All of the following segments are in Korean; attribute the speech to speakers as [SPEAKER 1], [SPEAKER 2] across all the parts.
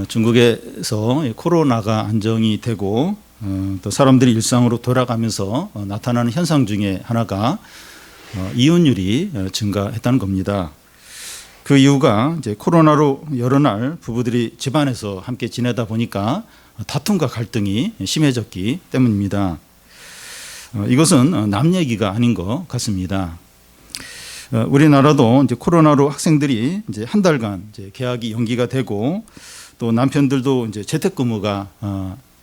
[SPEAKER 1] 중국에서 코로나가 안정이 되고 또 사람들이 일상으로 돌아가면서 나타나는 현상 중에 하나가 이혼율이 증가했다는 겁니다. 그 이유가 이제 코로나로 여러 날 부부들이 집안에서 함께 지내다 보니까 다툼과 갈등이 심해졌기 때문입니다. 이것은 남 얘기가 아닌 것 같습니다. 우리나라도 이제 코로나로 학생들이 이제 한 달간 이제 개학이 연기가 되고 또 남편들도 이제 재택근무가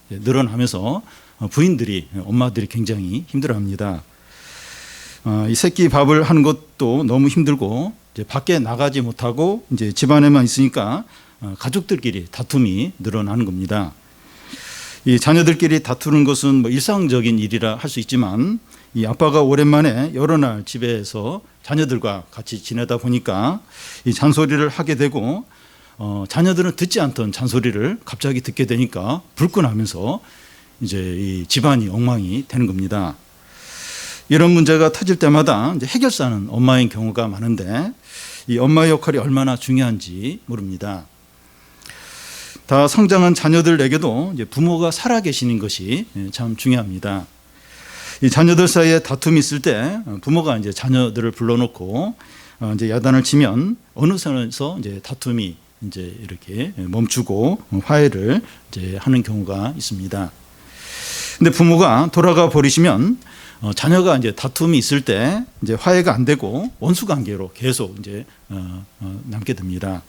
[SPEAKER 1] 늘어나면서 부인들이 엄마들이 굉장히 힘들어합니다. 이 새끼 밥을 하는 것도 너무 힘들고 이제 밖에 나가지 못하고 이제 집안에만 있으니까 가족들끼리 다툼이 늘어나는 겁니다. 이 자녀들끼리 다투는 것은 뭐 일상적인 일이라 할 수 있지만 이 아빠가 오랜만에 여러 날 집에서 자녀들과 같이 지내다 보니까 이 잔소리를 하게 되고 자녀들은 듣지 않던 잔소리를 갑자기 듣게 되니까 불끈하면서 이제 이 집안이 엉망이 되는 겁니다. 이런 문제가 터질 때마다 이제 해결사는 엄마인 경우가 많은데 이 엄마의 역할이 얼마나 중요한지 모릅니다. 다 성장한 자녀들에게도 이제 부모가 살아계시는 것이 참 중요합니다. 이 자녀들 사이에 다툼이 있을 때 부모가 이제 자녀들을 불러놓고 이제 야단을 치면 어느 선에서 이제 다툼이 이제 이렇게 멈추고 화해를 이제 하는 경우가 있습니다. 근데 부모가 돌아가 버리시면 자녀가 이제 다툼이 있을 때 이제 화해가 안 되고 원수 관계로 계속 이제 남게 됩니다.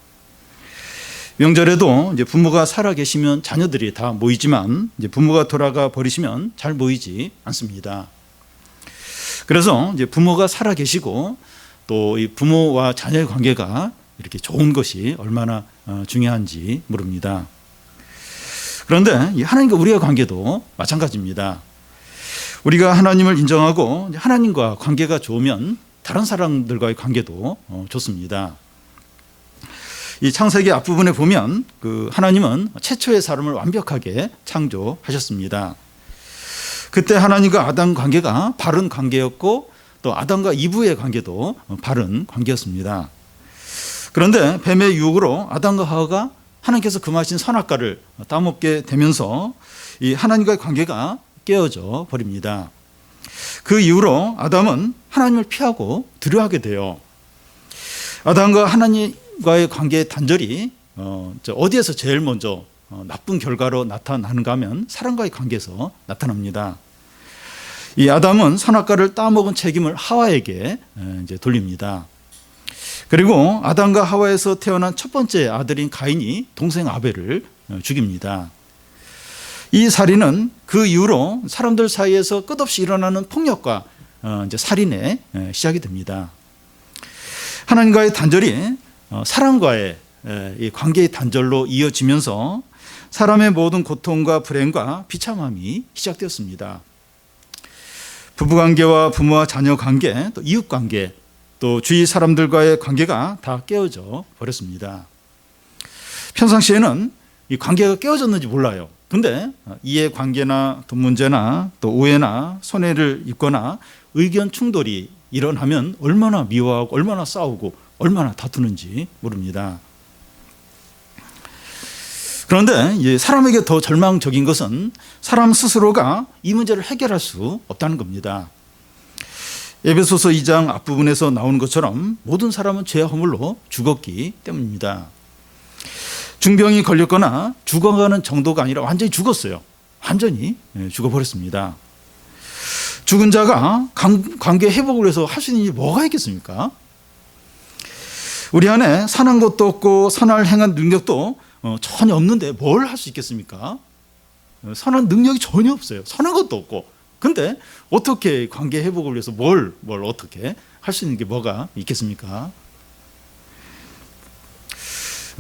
[SPEAKER 1] 명절에도 이제 부모가 살아 계시면 자녀들이 다 모이지만 이제 부모가 돌아가 버리시면 잘 모이지 않습니다. 그래서 이제 부모가 살아 계시고 또 이 부모와 자녀의 관계가 이렇게 좋은 것이 얼마나 중요한지 모릅니다. 그런데 이 하나님과 우리의 관계도 마찬가지입니다. 우리가 하나님을 인정하고 하나님과 관계가 좋으면 다른 사람들과의 관계도 좋습니다. 이 창세기 앞부분에 보면 그 하나님은 최초의 사람을 완벽하게 창조하셨습니다. 그때 하나님과 아담 관계가 바른 관계였고 또 아담과 이브의 관계도 바른 관계였습니다. 그런데 뱀의 유혹으로 아담과 하와가 하나님께서 금하신 선악과를 따먹게 되면서 이 하나님과의 관계가 깨어져 버립니다. 그 이후로 아담은 하나님을 피하고 두려워하게 돼요. 아담과 하나님과의 관계의 단절이 어디에서 제일 먼저 나쁜 결과로 나타나는가 하면 사람과의 관계에서 나타납니다. 이 아담은 선악과를 따먹은 책임을 하와에게 이제 돌립니다. 그리고 아담과 하와에서 태어난 첫 번째 아들인 가인이 동생 아벨을 죽입니다. 이 살인은 그 이후로 사람들 사이에서 끝없이 일어나는 폭력과 이제 살인의 시작이 됩니다. 하나님과의 단절이 사람과의 이 관계의 단절로 이어지면서 사람의 모든 고통과 불행과 비참함이 시작되었습니다. 부부관계와 부모와 자녀 관계, 또 이웃관계, 또 주위 사람들과의 관계가 다 깨어져 버렸습니다. 평상시에는 이 관계가 깨어졌는지 몰라요. 근데 이해관계나 돈 문제나 또 오해나 손해를 입거나 의견 충돌이 일어나면 얼마나 미워하고 얼마나 싸우고 얼마나 다투는지 모릅니다. 그런데 사람에게 더 절망적인 것은 사람 스스로가 이 문제를 해결할 수 없다는 겁니다. 에베소서 2장 앞부분에서 나오는 것처럼 모든 사람은 죄와 허물로 죽었기 때문입니다. 중병이 걸렸거나 죽어가는 정도가 아니라 완전히 죽었어요. 완전히 죽어버렸습니다. 죽은 자가 관계 회복을 위해서 할 수 있는 일이 뭐가 있겠습니까? 우리 안에 선한 것도 없고 선을 행한 능력도 전혀 없는데 뭘 할 수 있겠습니까? 선한 능력이 전혀 없어요. 선한 것도 없고. 근데 어떻게 관계 회복을 위해서 뭘 어떻게 할 수 있는 게 뭐가 있겠습니까?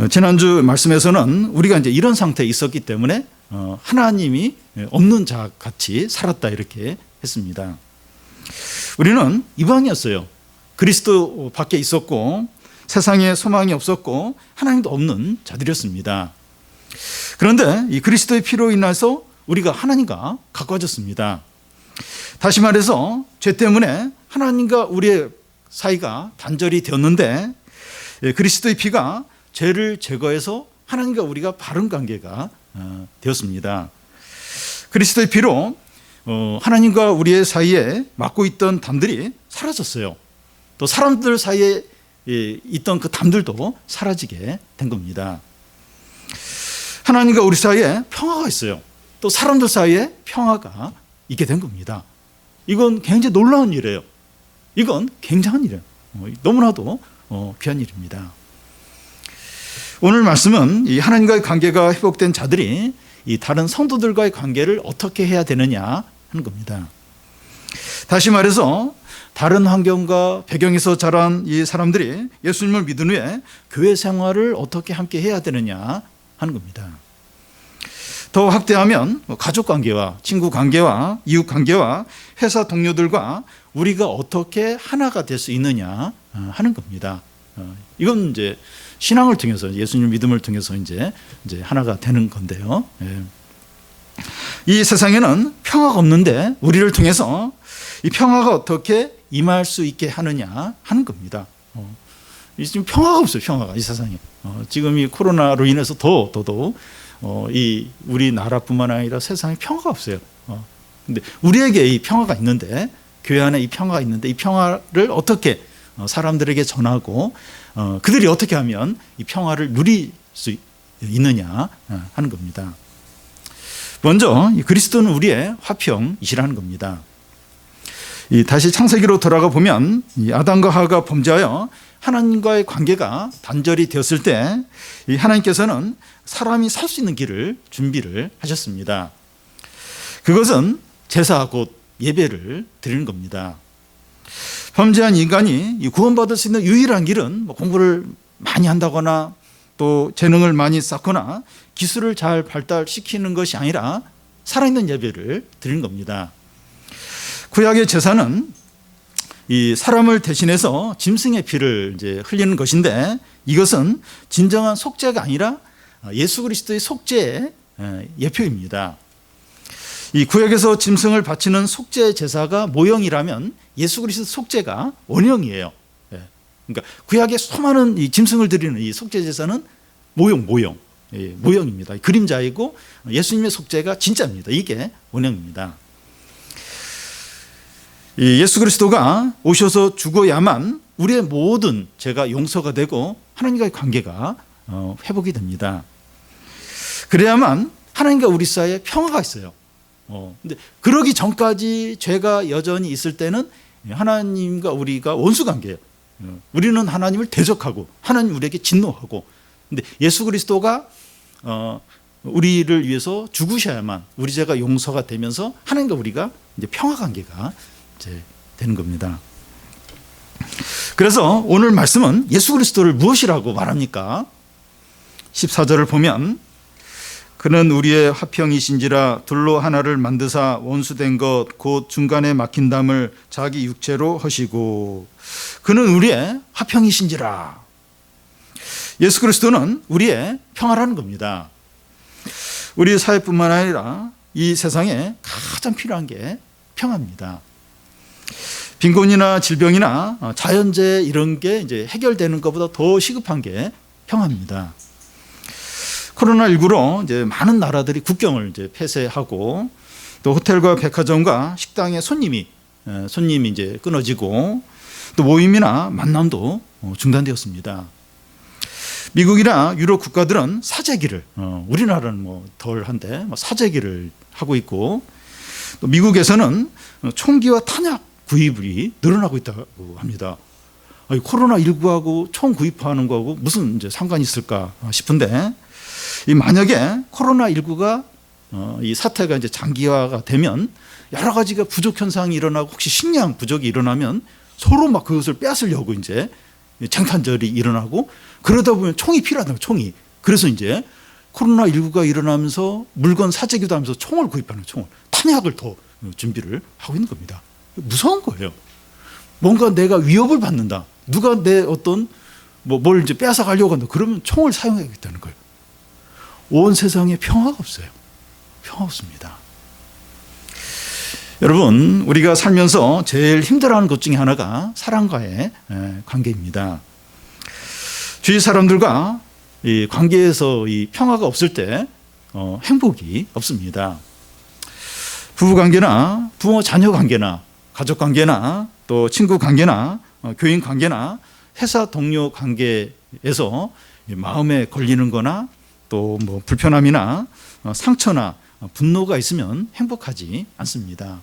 [SPEAKER 1] 지난주 말씀에서는 우리가 이제 이런 상태에 있었기 때문에 하나님이 없는 자 같이 살았다 이렇게 했습니다. 우리는 이방이었어요. 그리스도 밖에 있었고 세상에 소망이 없었고 하나님도 없는 자들이었습니다. 그런데 이 그리스도의 피로 인해서 우리가 하나님과 가까워졌습니다. 다시 말해서 죄 때문에 하나님과 우리의 사이가 단절이 되었는데 그리스도의 피가 죄를 제거해서 하나님과 우리가 바른 관계가 되었습니다. 그리스도의 피로 하나님과 우리의 사이에 막고 있던 담들이 사라졌어요. 또 사람들 사이에 있던 그 담들도 사라지게 된 겁니다. 하나님과 우리 사이에 평화가 있어요. 또 사람들 사이에 평화가 있게 된 겁니다. 이건 굉장히 놀라운 일이에요. 이건 굉장한 일이에요. 너무나도 귀한 일입니다. 오늘 말씀은 이 하나님과의 관계가 회복된 자들이 이 다른 성도들과의 관계를 어떻게 해야 되느냐 하는 겁니다. 다시 말해서 다른 환경과 배경에서 자란 이 사람들이 예수님을 믿은 후에 교회 생활을 어떻게 함께 해야 되느냐 하는 겁니다. 더 확대하면 가족 관계와 친구 관계와 이웃 관계와 회사 동료들과 우리가 어떻게 하나가 될 수 있느냐 하는 겁니다. 이건 이제 신앙을 통해서 예수님 믿음을 통해서 이제 하나가 되는 건데요. 이 세상에는 평화가 없는데 우리를 통해서 이 평화가 어떻게 임할 수 있게 하느냐 하는 겁니다. 지금 평화가 없어요. 평화가 이 세상에. 지금 이 코로나로 인해서 더더욱 이 우리나라뿐만 아니라 세상에 평화가 없어요. 근데 우리에게 이 평화가 있는데, 교회 안에 이 평화가 있는데 이 평화를 어떻게 사람들에게 전하고 그들이 어떻게 하면 이 평화를 누릴 수 있느냐 하는 겁니다. 먼저 그리스도는 우리의 화평이시라는 겁니다. 다시 창세기로 돌아가 보면 이 아담과 하와가 범죄하여 하나님과의 관계가 단절이 되었을 때 하나님께서는 사람이 살 수 있는 길을 준비를 하셨습니다. 그것은 제사 곧 예배를 드리는 겁니다. 범죄한 인간이 구원받을 수 있는 유일한 길은 공부를 많이 한다거나 또 재능을 많이 쌓거나 기술을 잘 발달시키는 것이 아니라 살아있는 예배를 드리는 겁니다. 구약의 제사는 이 사람을 대신해서 짐승의 피를 이제 흘리는 것인데, 이것은 진정한 속죄가 아니라 예수 그리스도의 속죄의 예표입니다. 이 구약에서 짐승을 바치는 속죄 제사가 모형이라면 예수 그리스도 속죄가 원형이에요. 그러니까 구약에 수많은 이 짐승을 드리는 이 속죄 제사는 모형입니다. 그림자이고 예수님의 속죄가 진짜입니다. 이게 원형입니다. 예수 그리스도가 오셔서 죽어야만 우리의 모든 죄가 용서가 되고 하나님과의 관계가 회복이 됩니다. 그래야만 하나님과 우리 사이에 평화가 있어요. 근데 그러기 전까지 죄가 여전히 있을 때는 하나님과 우리가 원수 관계예요. 우리는 하나님을 대적하고 하나님 우리에게 진노하고, 근데 예수 그리스도가 우리를 위해서 죽으셔야만 우리 죄가 용서가 되면서 하나님과 우리가 이제 평화 관계가 이제 되는 겁니다. 그래서 오늘 말씀은 예수 그리스도를 무엇이라고 말합니까? 14절을 보면 그는 우리의 화평이신지라 둘로 하나를 만드사 원수된 것 곧 중간에 막힌 담을 자기 육체로 하시고, 그는 우리의 화평이신지라. 예수 그리스도는 우리의 평화라는 겁니다. 우리 사회뿐만 아니라 이 세상에 가장 필요한 게 평화입니다. 빈곤이나 질병이나 자연재해 이런 게 이제 해결되는 것보다 더 시급한 게 평화입니다. 코로나19로 이제 많은 나라들이 국경을 이제 폐쇄하고 또 호텔과 백화점과 식당에 손님이 이제 끊어지고 또 모임이나 만남도 중단되었습니다. 미국이나 유럽 국가들은 사재기를, 우리나라는 뭐 덜한데 사재기를 하고 있고, 또 미국에서는 총기와 탄약 구입이 늘어나고 있다고 합니다. 코로나19하고 총 구입하는 거하고 무슨 이제 상관이 있을까 싶은데, 만약에 코로나19가 이 사태가 이제 장기화가 되면 여러 가지가 부족 현상이 일어나고 혹시 식량 부족이 일어나면 서로 막 그것을 빼앗으려고 이제 쟁탈전이 일어나고, 그러다 보면 총이 필요하다고, 총이. 그래서 이제 코로나19가 일어나면서 물건 사재기도 하면서 총을 구입하는, 탄약을 더 준비를 하고 있는 겁니다. 무서운 거예요. 뭔가 내가 위협을 받는다, 누가 내 어떤 뭘 이제 빼앗아 가려고 한다, 그러면 총을 사용하겠다는 거예요. 온 세상에 평화가 없어요. 평화 없습니다. 여러분, 우리가 살면서 제일 힘들어하는 것 중에 하나가 사람과의 관계입니다. 주위 사람들과 이 관계에서 이 평화가 없을 때 행복이 없습니다. 부부 관계나 부모 자녀 관계나 가족 관계나 또 친구 관계나 교인 관계나 회사 동료 관계에서 마음에 걸리는 거나 또 뭐 불편함이나 상처나 분노가 있으면 행복하지 않습니다.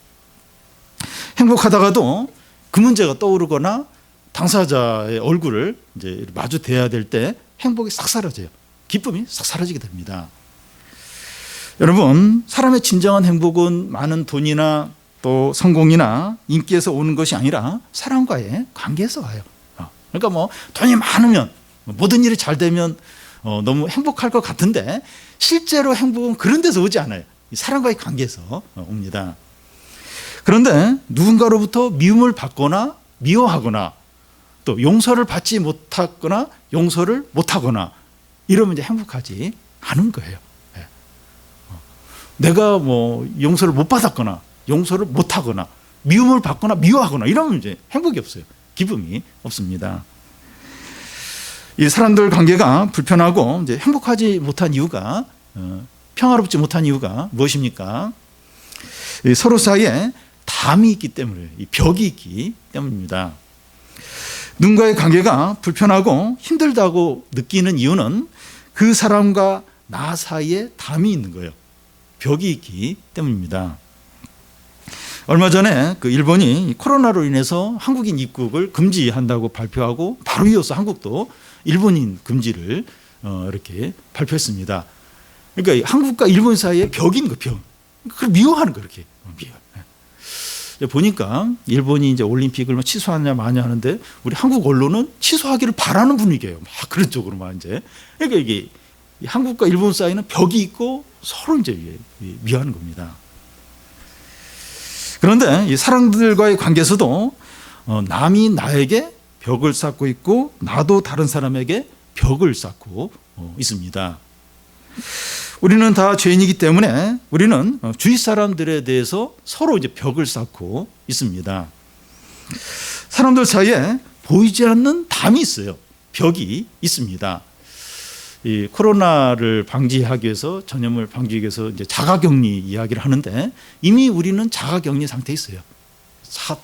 [SPEAKER 1] 행복하다가도 그 문제가 떠오르거나 당사자의 얼굴을 이제 마주 대해야 될 때 행복이 싹 사라져요. 기쁨이 싹 사라지게 됩니다. 여러분, 사람의 진정한 행복은 많은 돈이나 또 성공이나 인기에서 오는 것이 아니라 사람과의 관계에서 와요. 그러니까 뭐 돈이 많으면 모든 일이 잘 되면 너무 행복할 것 같은데 실제로 행복은 그런 데서 오지 않아요. 사람과의 관계에서 옵니다. 그런데 누군가로부터 미움을 받거나 미워하거나 또 용서를 받지 못하거나 용서를 못하거나 이러면 이제 행복하지 않은 거예요. 내가 뭐 용서를 못 받았거나 용서를 못하거나 미움을 받거나 미워하거나 이러면 이제 행복이 없어요. 기쁨이 없습니다. 이 사람들 관계가 불편하고 이제 행복하지 못한 이유가 평화롭지 못한 이유가 무엇입니까? 서로 사이에 담이 있기 때문에 이 벽이 있기 때문입니다. 누군가의 관계가 불편하고 힘들다고 느끼는 이유는 그 사람과 나 사이에 담이 있는 거예요. 벽이 있기 때문입니다. 얼마 전에 그 일본이 코로나로 인해서 한국인 입국을 금지한다고 발표하고 바로 이어서 한국도 일본인 금지를 이렇게 발표했습니다. 그러니까 한국과 일본 사이에 벽인 거, 벽. 그걸 미워하는 거 이렇게. 보니까 일본이 이제 올림픽을 취소하냐 마냐 하는데 우리 한국 언론은 취소하기를 바라는 분위기예요. 막 그런 쪽으로 막 이제. 그러니까 이게 한국과 일본 사이는 벽이 있고 서로 이제 미워하는 겁니다. 그런데 이 사람들과의 관계에서도 남이 나에게 벽을 쌓고 있고 나도 다른 사람에게 벽을 쌓고 있습니다. 우리는 다 죄인이기 때문에 우리는 주위 사람들에 대해서 서로 이제 벽을 쌓고 있습니다. 사람들 사이에 보이지 않는 담이 있어요. 벽이 있습니다. 이 코로나를 방지하기 위해서, 전염을 방지하기 위해서 이제 자가격리 이야기를 하는데 이미 우리는 자가격리 상태에 있어요.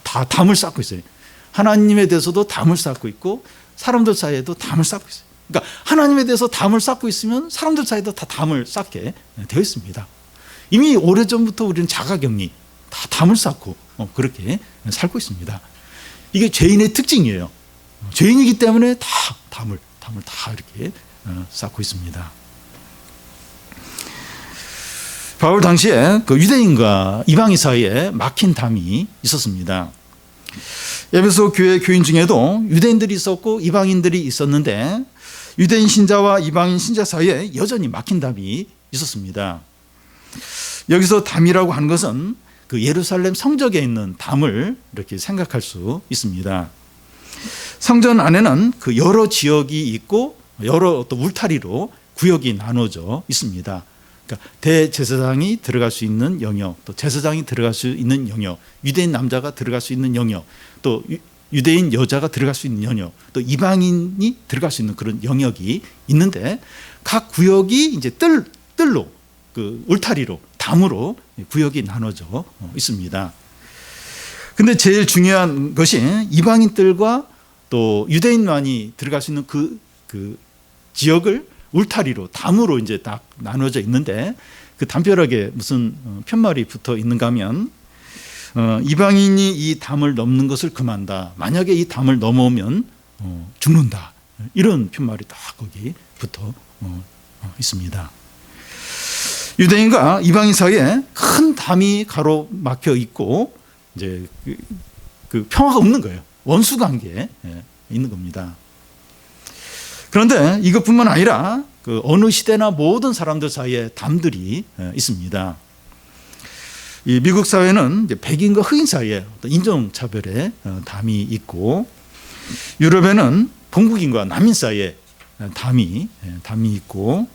[SPEAKER 1] 다 담을 쌓고 있어요. 하나님에 대해서도 담을 쌓고 있고 사람들 사이에도 담을 쌓고 있어요. 그러니까 하나님에 대해서 담을 쌓고 있으면 사람들 사이에도 다 담을 쌓게 되어 있습니다. 이미 오래전부터 우리는 자가격리, 다 담을 쌓고 그렇게 살고 있습니다. 이게 죄인의 특징이에요. 죄인이기 때문에 다 담을 다 이렇게 쌓고 있습니다. 바울 당시에 그 유대인과 이방인 사이에 막힌 담이 있었습니다. 에베소 교회 교인 중에도 유대인들이 있었고 이방인들이 있었는데 유대인 신자와 이방인 신자 사이에 여전히 막힌 담이 있었습니다. 여기서 담이라고 하는 것은 그 예루살렘 성전에 있는 담을 이렇게 생각할 수 있습니다. 성전 안에는 그 여러 지역이 있고 여러 또 울타리로 구역이 나눠져 있습니다. 그러니까 대제사장이 들어갈 수 있는 영역, 또 제사장이 들어갈 수 있는 영역, 유대인 남자가 들어갈 수 있는 영역, 또 유대인 여자가 들어갈 수 있는 영역, 또 이방인이 들어갈 수 있는 그런 영역이 있는데 각 구역이 이제 뜰로 그 울타리로 담으로 구역이 나눠져 있습니다. 근데 제일 중요한 것이 이방인 뜰과 또 유대인만이 들어갈 수 있는 그 지역을 울타리로 담으로 이제 딱 나눠져 있는데 그 담벼락에 무슨 편말이 붙어 있는가 하면 이방인이 이 담을 넘는 것을 금한다. 만약에 이 담을 넘어오면 죽는다. 이런 편말이 딱 거기 붙어 있습니다. 유대인과 이방인 사이에 큰 담이 가로막혀 있고 이제 그 평화가 없는 거예요. 원수 관계에 있는 겁니다. 그런데 이것뿐만 아니라 그 어느 시대나 모든 사람들 사이에 담들이 있습니다. 이 미국 사회는 이제 백인과 흑인 사이에 인종차별의 담이 있고 유럽에는 본국인과 난민 사이에 담이 있고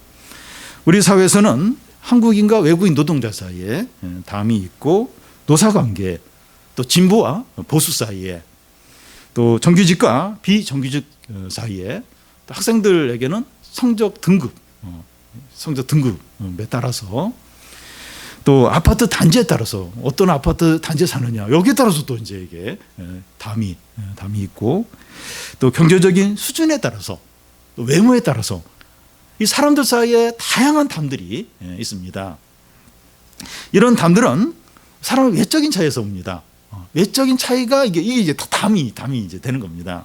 [SPEAKER 1] 우리 사회에서는 한국인과 외국인 노동자 사이에 담이 있고 노사관계 또 진보와 보수 사이에 또 정규직과 비정규직 사이에 학생들에게는 성적 등급, 성적 등급에 따라서 또 아파트 단지에 따라서 어떤 아파트 단지에 사느냐 여기에 따라서 또 이제 이게 담이 있고 또 경제적인 수준에 따라서 또 외모에 따라서 이 사람들 사이에 다양한 담들이 있습니다. 이런 담들은 사람의 외적인 차이에서 옵니다. 외적인 차이가 이게 이제 담이 이제 되는 겁니다.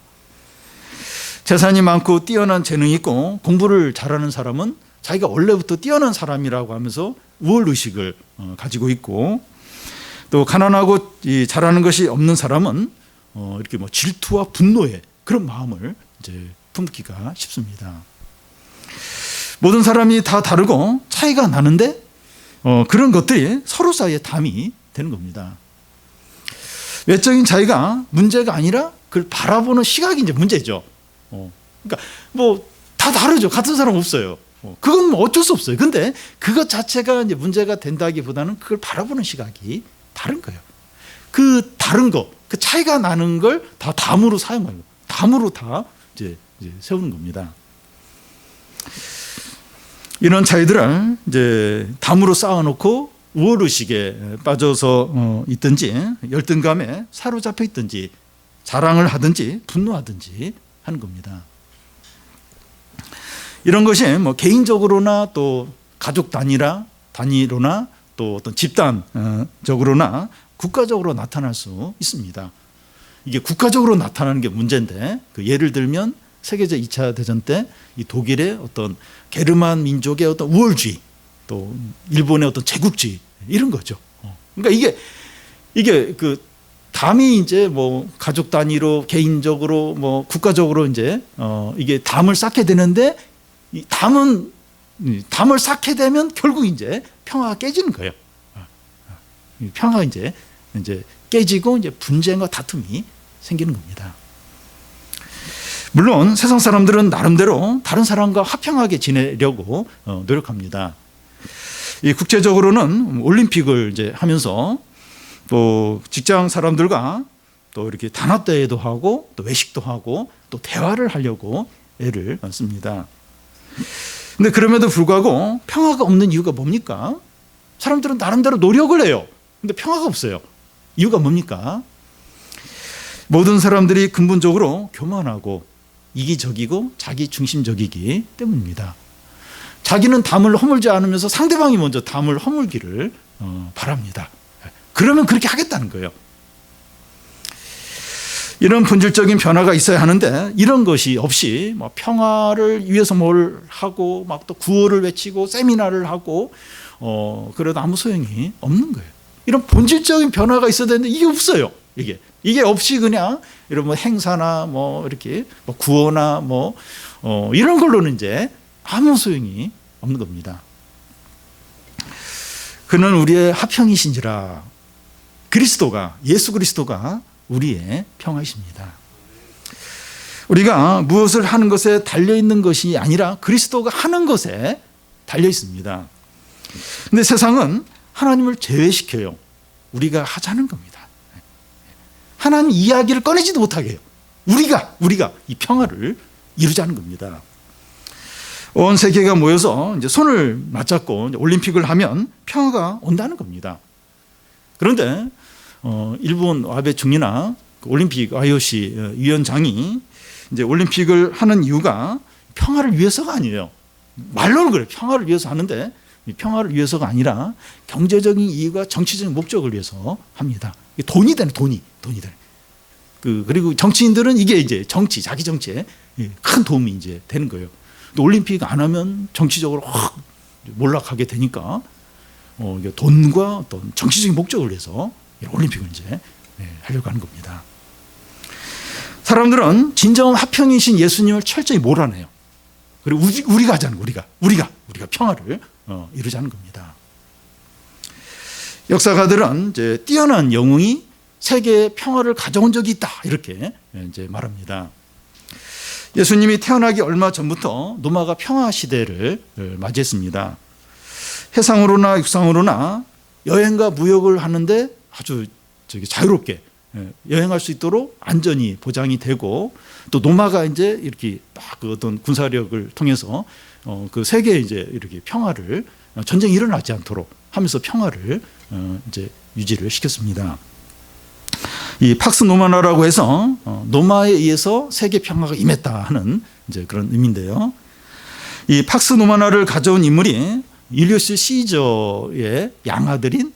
[SPEAKER 1] 재산이 많고 뛰어난 재능이 있고 공부를 잘하는 사람은 자기가 원래부터 뛰어난 사람이라고 하면서 우월 의식을 가지고 있고 또 가난하고 잘하는 것이 없는 사람은 이렇게 뭐 질투와 분노의 그런 마음을 이제 품기가 쉽습니다. 모든 사람이 다 다르고 차이가 나는데 그런 것들이 서로 사이에 담이 되는 겁니다. 외적인 차이가 문제가 아니라 그걸 바라보는 시각이 이제 문제죠. 그러니까 뭐 다 다르죠. 같은 사람 없어요. 그건 뭐 어쩔 수 없어요. 근데 그것 자체가 이제 문제가 된다기보다는 그걸 바라보는 시각이 다른 거예요. 그 다른 거, 그 차이가 나는 걸 다 담으로 사용하는 거, 담으로 다 이제 세우는 겁니다. 이런 차이들을 이제 담으로 쌓아놓고 우월의식에 빠져서 있든지 열등감에 사로잡혀 있든지 자랑을 하든지 분노하든지 하는 겁니다. 이런 것이 뭐 개인적으로나 또 가족 단위로나 또 어떤 집단적으로나 국가적으로 나타날 수 있습니다. 이게 국가적으로 나타나는 게 문제인데 그 예를 들면 세계적 2차 대전 때 이 독일의 어떤 게르만 민족의 어떤 우월주의 또 일본의 어떤 제국주의 이런 거죠. 그러니까 이게 그 담이 이제 뭐 가족 단위로 개인적으로 뭐 국가적으로 이제 이게 담을 쌓게 되는데 이 담을 쌓게 되면 결국 이제 평화가 깨지는 거예요. 평화가 이제 깨지고 이제 분쟁과 다툼이 생기는 겁니다. 물론 세상 사람들은 나름대로 다른 사람과 화평하게 지내려고 노력합니다. 이 국제적으로는 올림픽을 이제 하면서 또 직장 사람들과 또 이렇게 단합대회도 하고 또 외식도 하고 또 대화를 하려고 애를 씁니다. 근데 그럼에도 불구하고 평화가 없는 이유가 뭡니까? 사람들은 나름대로 노력을 해요. 근데 평화가 없어요. 이유가 뭡니까? 모든 사람들이 근본적으로 교만하고 이기적이고 자기 중심적이기 때문입니다. 자기는 담을 허물지 않으면서 상대방이 먼저 담을 허물기를 바랍니다. 그러면 그렇게 하겠다는 거예요. 이런 본질적인 변화가 있어야 하는데 이런 것이 없이 뭐 평화를 위해서 뭘 하고 막 또 구호를 외치고 세미나를 하고 그래도 아무 소용이 없는 거예요. 이런 본질적인 변화가 있어야 되는데 이게 없어요. 이게 없이 그냥 이런 뭐 행사나 뭐 이렇게 뭐 구호나 뭐 이런 걸로는 이제 아무 소용이 없는 겁니다. 그는 우리의 화평이신지라 예수 그리스도가 우리의 평화이십니다. 우리가 무엇을 하는 것에 달려있는 것이 아니라 그리스도가 하는 것에 달려있습니다. 그런데 세상은 하나님을 제외시켜요. 우리가 하자는 겁니다. 하나님 이야기를 꺼내지도 못하게 해요. 우리가 이 평화를 이루자는 겁니다. 온 세계가 모여서 이제 손을 맞잡고 올림픽을 하면 평화가 온다는 겁니다. 그런데 일본 아베 총리나 올림픽 IOC 위원장이 이제 올림픽을 하는 이유가 평화를 위해서가 아니에요. 말로는 그래요. 평화를 위해서 하는데 평화를 위해서가 아니라 경제적인 이유와 정치적인 목적을 위해서 합니다. 돈이 되는. 그리고 정치인들은 이게 이제 자기 정치에 큰 도움이 이제 되는 거예요. 또 올림픽 안 하면 정치적으로 확 몰락하게 되니까 돈과 어떤 정치적인 목적을 위해서 올림픽을 이제 하려고 하는 겁니다. 사람들은 진정한 화평이신 예수님을 철저히 몰아내요. 그리고 우리가 하자는 우리가 평화를 이루자는 겁니다. 역사가들은 이제 뛰어난 영웅이 세계에 평화를 가져온 적이 있다 이렇게 이제 말합니다. 예수님이 태어나기 얼마 전부터 노마가 평화 시대를 맞이했습니다. 해상으로나 육상으로나 여행과 무역을 하는데 아주 자유롭게 여행할 수 있도록 안전이 보장이 되고 또 노마가 이제 이렇게 막 그 어떤 군사력을 통해서 그 세계에 이제 이렇게 평화를 전쟁이 일어나지 않도록 하면서 평화를 이제 유지를 시켰습니다. 이 팍스 노마나라고 해서 노마에 의해서 세계 평화가 임했다 하는 이제 그런 의미인데요. 이 팍스 노마나를 가져온 인물이 율리우스 시저의 양아들인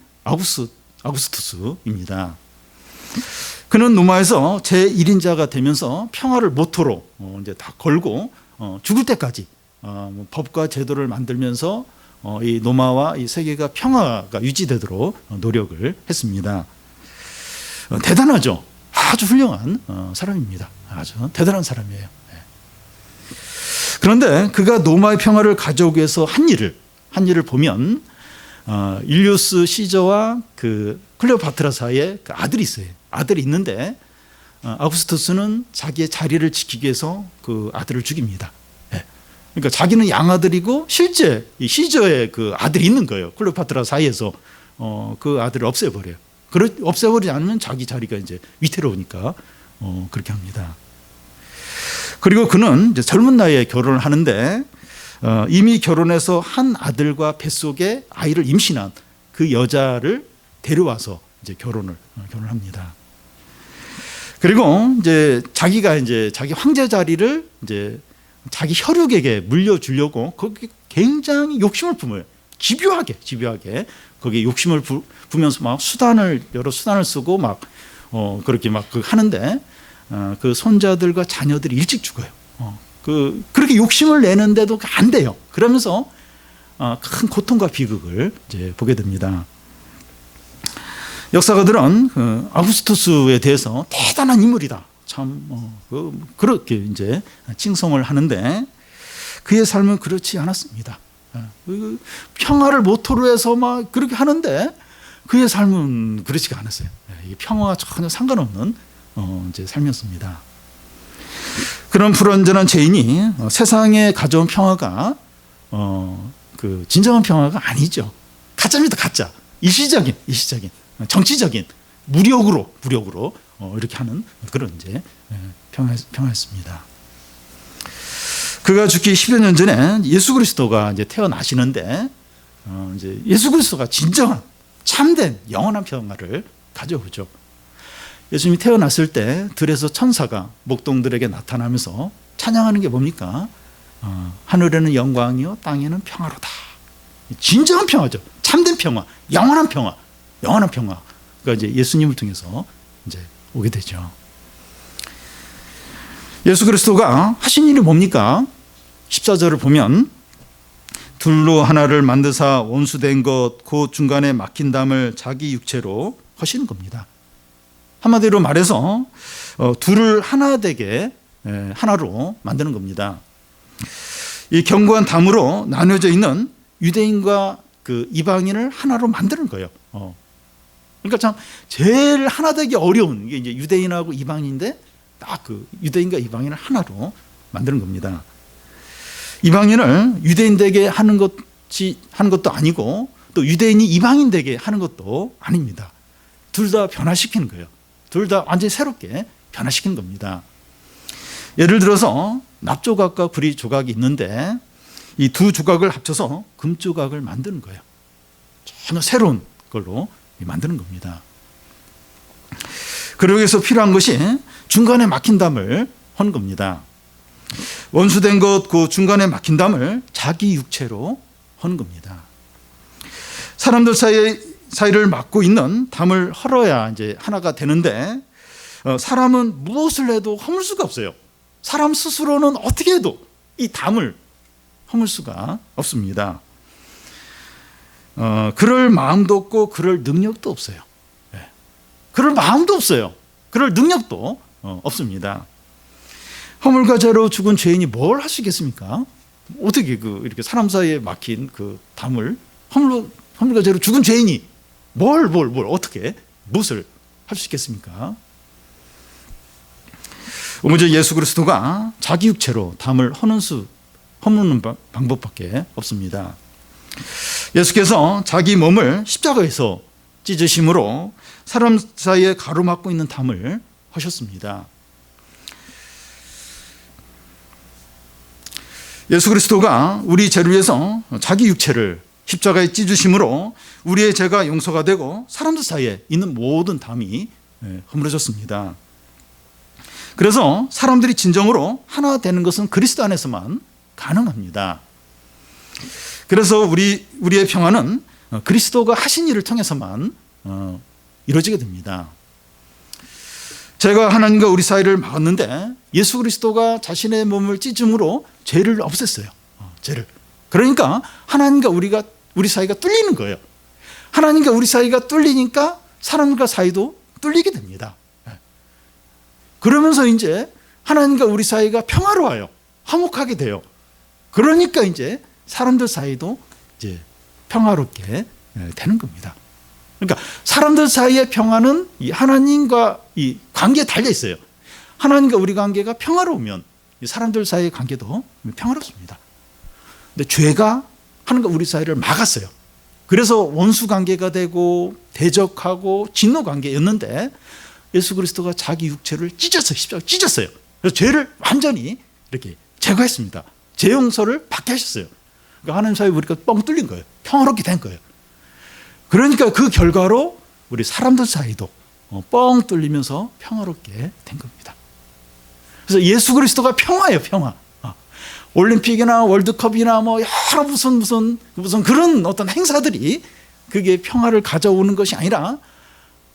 [SPEAKER 1] 아우구스투스입니다. 그는 노마에서 제1인자가 되면서 평화를 모토로 이제 다 걸고 죽을 때까지 법과 제도를 만들면서 이 노마와 이 세계가 평화가 유지되도록 노력을 했습니다. 대단하죠. 아주 훌륭한 사람입니다. 아주 대단한 사람이에요. 그런데 그가 노마의 평화를 가져오기 위해서 한 일을 보면 율리우스 시저와 그 클레오파트라 사이에 그 아들이 있어요. 아들이 있는데 아우구스투스는 자기의 자리를 지키기 위해서 그 아들을 죽입니다. 그러니까 자기는 양아들이고 실제 이 시저의 그 아들이 있는 거예요. 클레오파트라 사이에서 그 아들을 없애버려요. 없애버리지 않으면 자기 자리가 이제 위태로우니까 그렇게 합니다. 그리고 그는 이제 젊은 나이에 결혼을 하는데 이미 결혼해서 한 아들과 뱃속에 아이를 임신한 그 여자를 데려와서 이제 결혼을 합니다. 그리고 이제 자기가 이제 자기 황제 자리를 이제 자기 혈육에게 물려주려고 거기 굉장히 욕심을 품어요. 집요하게 거기에 욕심을 부면서 막 여러 수단을 쓰고 막 그렇게 막 하는데 그 손자들과 자녀들이 일찍 죽어요. 그렇게 욕심을 내는데도 안 돼요. 그러면서 큰 고통과 비극을 이제 보게 됩니다. 역사가들은 아우구스투스에 대해서 대단한 인물이다. 참 그렇게 이제 칭송을 하는데 그의 삶은 그렇지 않았습니다. 평화를 모토로 해서 막 그렇게 하는데 그의 삶은 그렇지가 않았어요. 평화와 전혀 상관없는 이제 삶이었습니다. 그런 불완전한 죄인이 세상에 가져온 평화가 그 진정한 평화가 아니죠. 가짜입니다, 가짜. 일시적인 정치적인 무력으로 이렇게 하는 그런 이제 평화였습니다. 그가 죽기 10여 년 전에 예수 그리스도가 이제 태어나시는데 이제 예수 그리스도가 진정한 참된 영원한 평화를 가져오죠. 예수님이 태어났을 때 들에서 천사가 목동들에게 나타나면서 찬양하는 게 뭡니까? 하늘에는 영광이요 땅에는 평화로다. 진정한 평화죠. 참된 평화, 영원한 평화가 이제 예수님을 통해서 이제 오게 되죠. 예수 그리스도가 하신 일이 뭡니까? 14절을 보면 둘로 하나를 만드사 원수된 것 그 중간에 막힌 담을 자기 육체로 하시는 겁니다. 한마디로 말해서 둘을 하나 되게 하나로 만드는 겁니다. 이 견고한 담으로 나뉘어져 있는 유대인과 그 이방인을 하나로 만드는 거예요. 그러니까 참 제일 하나 되기 어려운 게 이제 유대인하고 이방인인데 딱 그 유대인과 이방인을 하나로 만드는 겁니다. 이방인을 유대인 되게 하는 것도 아니고 또 유대인이 이방인 되게 하는 것도 아닙니다. 둘 다 변화시키는 거예요. 둘 다 완전히 새롭게 변화시키는 겁니다. 예를 들어서 납조각과 구리 조각이 있는데 이 두 조각을 합쳐서 금조각을 만드는 거예요. 전혀 새로운 걸로 만드는 겁니다. 그러기 위해서 필요한 것이 중간에 막힌 담을 하는 겁니다. 원수된 것 그 중간에 막힌 담을 자기 육체로 하는 겁니다. 사람들 사이를 막고 있는 담을 헐어야 이제 하나가 되는데 사람은 무엇을 해도 허물 수가 없어요. 사람 스스로는 어떻게 해도 이 담을 허물 수가 없습니다. 그럴 마음도 없고 그럴 능력도 없어요. 그럴 마음도 없어요. 그럴 능력도 없습니다. 허물과 죄로 죽은 죄인이 뭘 할 수 있겠습니까? 어떻게 이렇게 사람 사이에 막힌 그 담을 허물과 죄로 죽은 죄인이 어떻게 무엇을 할 수 있겠습니까? 오직 예수 그리스도가 자기 육체로 담을 허무는 방법밖에 없습니다. 예수께서 자기 몸을 십자가에서 찢으심으로 사람 사이에 가로막고 있는 담을 하셨습니다. 예수 그리스도가 우리 죄를 위해서 자기 육체를 십자가에 찢으심으로 우리의 죄가 용서가 되고 사람들 사이에 있는 모든 담이 허물어졌습니다. 그래서 사람들이 진정으로 하나 되는 것은 그리스도 안에서만 가능합니다. 그래서 우리의 평화는 그리스도가 하신 일을 통해서만 이루어지게 됩니다. 죄가 하나님과 우리 사이를 막았는데 예수 그리스도가 자신의 몸을 찢음으로 죄를 없앴어요. 죄를. 그러니까 하나님과 우리 사이가 뚫리는 거예요. 하나님과 우리 사이가 뚫리니까 사람과 사이도 뚫리게 됩니다. 그러면서 이제 하나님과 우리 사이가 평화로워요. 화목하게 돼요. 그러니까 이제 사람들 사이도 이제 평화롭게 되는 겁니다. 그러니까 사람들 사이의 평화는 이 하나님과 이 관계에 달려 있어요. 하나님과 우리 관계가 평화로우면 사람들 사이의 관계도 평화롭습니다. 근데 죄가 하나님과 우리 사이를 막았어요. 그래서 원수 관계가 되고 대적하고 진노 관계였는데 예수 그리스도가 자기 육체를 찢었어요. 그래서 죄를 완전히 이렇게 제거했습니다. 죄 용서를 받게 하셨어요. 그러니까 하나님 사이에 우리가 뻥 뚫린 거예요. 평화롭게 된 거예요. 그러니까 그 결과로 우리 사람들 사이도 뻥 뚫리면서 평화롭게 된 겁니다. 그래서 예수 그리스도가 평화예요, 평화. 올림픽이나 월드컵이나 뭐 여러 무슨 그런 어떤 행사들이 그게 평화를 가져오는 것이 아니라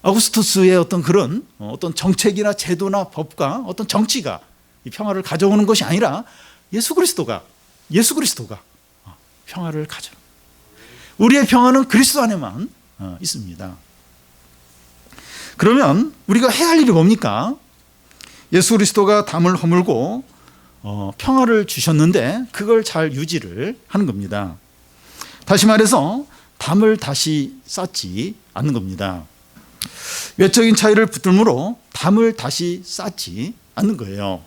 [SPEAKER 1] 아우구스투스의 어떤 그런 어떤 정책이나 제도나 법과 어떤 정치가 이 평화를 가져오는 것이 아니라 예수 그리스도가 평화를 가져. 우리의 평화는 그리스도 안에만 있습니다. 그러면 우리가 해야 할 일이 뭡니까? 예수 그리스도가 담을 허물고 평화를 주셨는데 그걸 잘 유지를 하는 겁니다. 다시 말해서 담을 다시 쌓지 않는 겁니다. 외적인 차이를 붙들므로 담을 다시 쌓지 않는 거예요.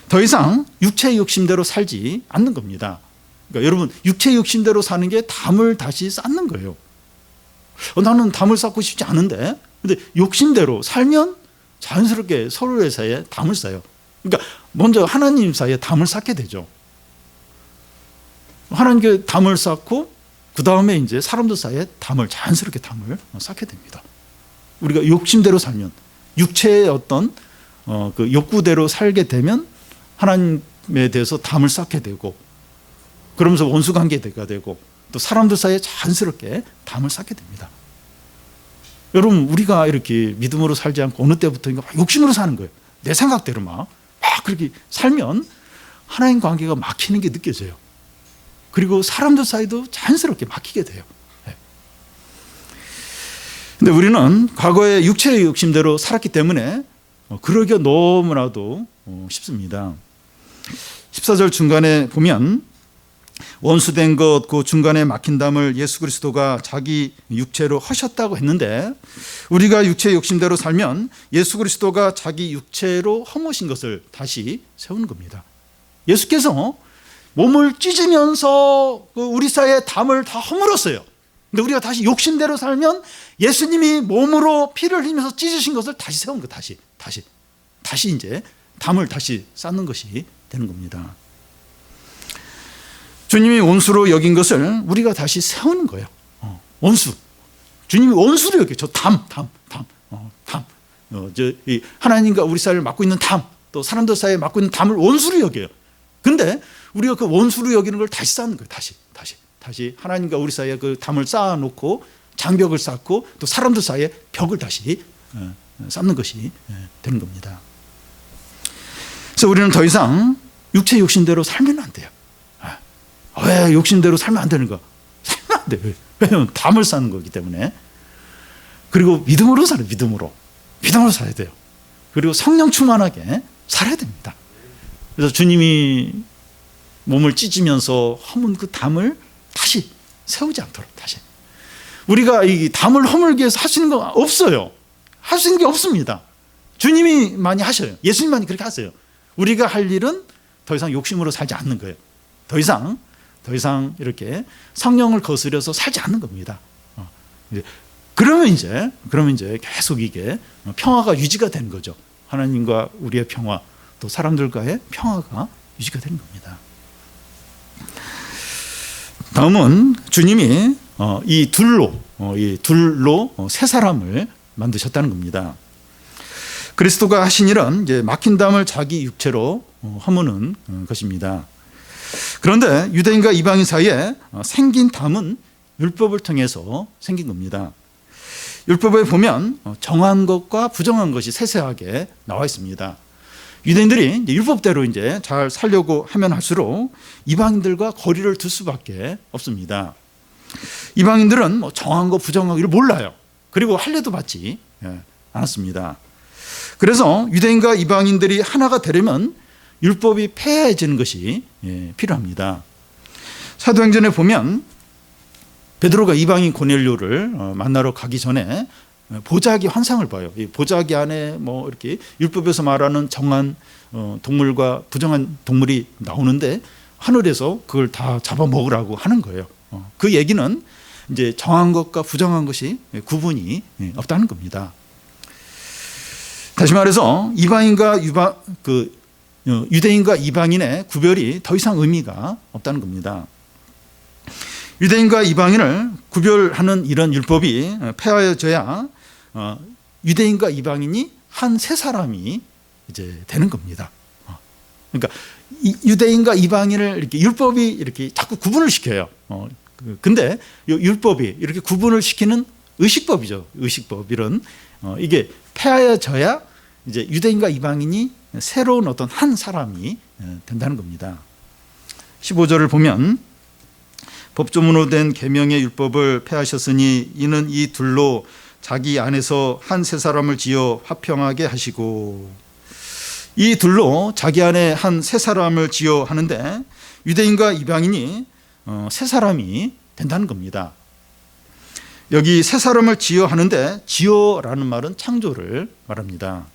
[SPEAKER 1] 더 이상 육체의 욕심대로 살지 않는 겁니다. 그러니까 여러분, 육체의 욕심대로 사는 게 담을 다시 쌓는 거예요. 나는 담을 쌓고 싶지 않은데, 근데 욕심대로 살면 자연스럽게 서로의 사이에 담을 쌓아요. 그러니까 먼저 하나님 사이에 담을 쌓게 되죠. 하나님께 담을 쌓고 그 다음에 이제 사람들 사이에 자연스럽게 담을 쌓게 됩니다. 우리가 욕심대로 살면, 육체의 어떤 그 욕구대로 살게 되면 하나님에 대해서 담을 쌓게 되고, 그러면서 원수 관계가 되고, 또 사람들 사이에 자연스럽게 담을 쌓게 됩니다. 여러분, 우리가 이렇게 믿음으로 살지 않고 어느 때부터인가 욕심으로 사는 거예요. 내 생각대로 막 그렇게 살면 하나님 관계가 막히는 게 느껴져요. 그리고 사람들 사이도 자연스럽게 막히게 돼요. 근데 우리는 과거에 육체의 욕심대로 살았기 때문에 그러기가 너무나도 쉽습니다. 14절 중간에 보면 원수된 것, 그 중간에 막힌 담을 예수 그리스도가 자기 육체로 하셨다고 했는데, 우리가 육체의 욕심대로 살면 예수 그리스도가 자기 육체로 허무신 것을 다시 세우는 겁니다. 예수께서 몸을 찢으면서 우리 사이의 담을 다 허물었어요. 근데 우리가 다시 욕심대로 살면 예수님이 몸으로 피를 흘리면서 찢으신 것을 다시 세운 거, 다시 이제 담을 다시 쌓는 것이 되는 겁니다. 주님이 원수로 여긴 것을 우리가 다시 세우는 거예요. 원수. 주님이 원수로 여겨요. 저 담. 하나님과 우리 사이를 맡고 있는 담, 또 사람들 사이에 맡고 있는 담을 원수로 여겨요. 근데 우리가 그 원수로 여기는 걸 다시 쌓는 거예요. 다시 하나님과 우리 사이에 그 담을 쌓아놓고 장벽을 쌓고 또 사람들 사이에 벽을 다시 쌓는 것이 되는 겁니다. 그래서 우리는 더 이상 육체 욕심대로 살면 안 돼요. 왜 욕심대로 살면 안 되는 거? 살면 안 돼요. 왜냐하면 담을 쌓는 거기 때문에. 그리고 믿음으로 살아요. 믿음으로 살아야 돼요. 그리고 성령 충만하게 살아야 됩니다. 그래서 주님이 몸을 찢으면서 허문 그 담을 다시 세우지 않도록 다시. 우리가 이 담을 허물기 위해서 하시는 거 없어요. 할 수 있는 게 없습니다. 주님이 많이 하셔요. 예수님 많이 그렇게 하세요. 우리가 할 일은 더 이상 욕심으로 살지 않는 거예요. 더 이상 이렇게 성령을 거스려서 살지 않는 겁니다. 그러면 이제 계속 이게 평화가 유지가 되는 거죠. 하나님과 우리의 평화, 또 사람들과의 평화가 유지가 되는 겁니다. 다음은 주님이 이 둘로 세 사람을 만드셨다는 겁니다. 그리스도가 하신 일은 이제 막힌 담을 자기 육체로 허무는 것입니다. 그런데 유대인과 이방인 사이에 생긴 담은 율법을 통해서 생긴 겁니다. 율법에 보면 정한 것과 부정한 것이 세세하게 나와 있습니다. 유대인들이 이제 율법대로 이제 잘 살려고 하면 할수록 이방인들과 거리를 둘 수밖에 없습니다. 이방인들은 뭐 정한 거 부정하기를 몰라요. 그리고 할례도 받지 않았습니다. 그래서 유대인과 이방인들이 하나가 되려면 율법이 폐해지는 것이 필요합니다. 사도행전에 보면 베드로가 이방인 고넬료를 만나러 가기 전에 보자기 환상을 봐요. 이 보자기 안에 뭐 이렇게 율법에서 말하는 정한 동물과 부정한 동물이 나오는데 하늘에서 그걸 다 잡아먹으라고 하는 거예요. 그 얘기는 이제 정한 것과 부정한 것이 구분이 없다는 겁니다. 다시 말해서 유대인과 이방인의 구별이 더 이상 의미가 없다는 겁니다. 유대인과 이방인을 구별하는 이런 율법이 폐하여져야 유대인과 이방인이 한 세 사람이 이제 되는 겁니다. 그러니까 유대인과 이방인을 이렇게 율법이 이렇게 자꾸 구분을 시켜요. 근데 율법이 이렇게 구분을 시키는 의식법이죠. 의식법 이런 이게 폐하여져야 이제 유대인과 이방인이 새로운 어떤 한 사람이 된다는 겁니다. 15절을 보면 법조문으로 된 계명의 율법을 폐하셨으니 이는 이 둘로 자기 안에서 한 세 사람을 지어 화평하게 하시고, 이 둘로 자기 안에 한 세 사람을 지어 하는데 유대인과 이방인이 세 사람이 된다는 겁니다. 여기 세 사람을 지어 하는데 지어라는 말은 창조를 말합니다.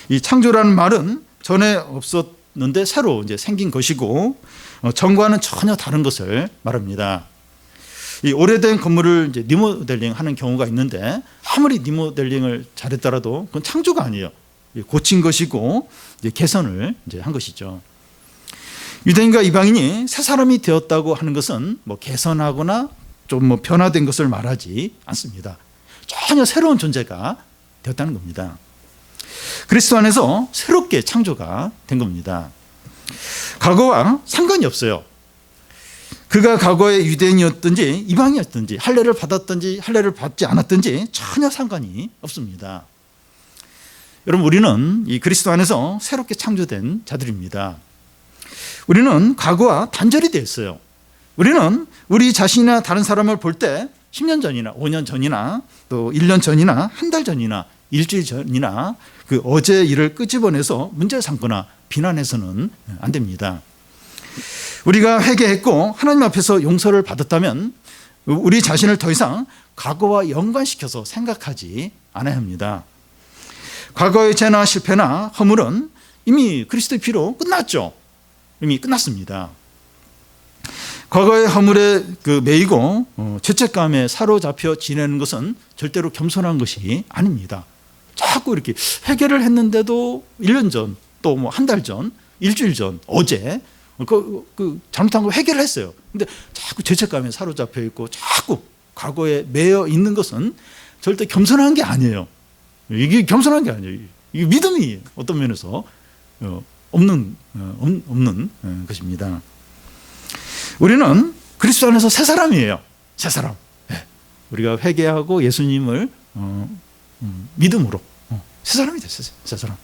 [SPEAKER 1] 이 창조라는 말은 전에 없었는데 새로 이제 생긴 것이고 전과는 전혀 다른 것을 말합니다. 이 오래된 건물을 이제 리모델링 하는 경우가 있는데 아무리 리모델링을 잘했더라도 그건 창조가 아니에요. 고친 것이고 이제 개선을 이제 한 것이죠. 유대인과 이방인이 새 사람이 되었다고 하는 것은 뭐 개선하거나 좀 뭐 변화된 것을 말하지 않습니다. 전혀 새로운 존재가 되었다는 겁니다. 그리스도 안에서 새롭게 창조가 된 겁니다. 과거와 상관이 없어요. 그가 과거에 유대인이었든지 이방인이었든지 할례를 받았든지 할례를 받지 않았든지 전혀 상관이 없습니다. 여러분, 우리는 이 그리스도 안에서 새롭게 창조된 자들입니다. 우리는 과거와 단절이 되어 있어요. 우리는 우리 자신이나 다른 사람을 볼 때 10년 전이나 5년 전이나 또 1년 전이나 한 달 전이나 일주일 전이나 그 어제 일을 끄집어내서 문제를 삼거나 비난해서는 안 됩니다. 우리가 회개했고 하나님 앞에서 용서를 받았다면 우리 자신을 더 이상 과거와 연관시켜서 생각하지 않아야 합니다. 과거의 죄나 실패나 허물은 이미 그리스도의 피로 끝났죠. 이미 끝났습니다. 과거의 허물에 매이고 죄책감에 사로잡혀 지내는 것은 절대로 겸손한 것이 아닙니다. 자꾸 이렇게 회개를 했는데도 1년 전, 또 뭐 한 달 전, 일주일 전, 어제 잘못한 거 회개를 했어요. 근데 자꾸 죄책감에 사로잡혀 있고 자꾸 과거에 매여 있는 것은 절대 겸손한 게 아니에요. 이게 겸손한 게 아니에요. 이게 믿음이 어떤 면에서 없는 것입니다. 우리는 그리스도 안에서 새 사람이에요. 새 사람. 우리가 회개하고 예수님을 믿음으로 새 사람이 됐어요. 새 사람.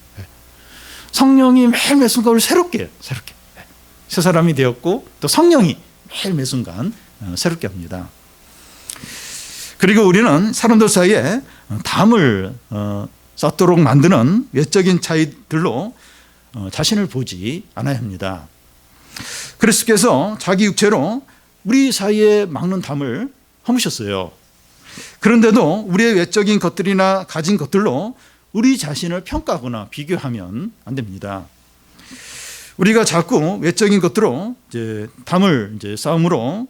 [SPEAKER 1] 성령이 매일 매 순간 우리를 새롭게 새 사람이 되었고, 또 성령이 매일 매 순간 새롭게 합니다. 그리고 우리는 사람들 사이에 담을 쌓도록 만드는 외적인 차이들로 자신을 보지 않아야 합니다. 그리스도께서 자기 육체로 우리 사이에 막는 담을 허무셨어요. 그런데도 우리의 외적인 것들이나 가진 것들로 우리 자신을 평가하거나 비교하면 안 됩니다. 우리가 자꾸 외적인 것들로 담을 쌓음으로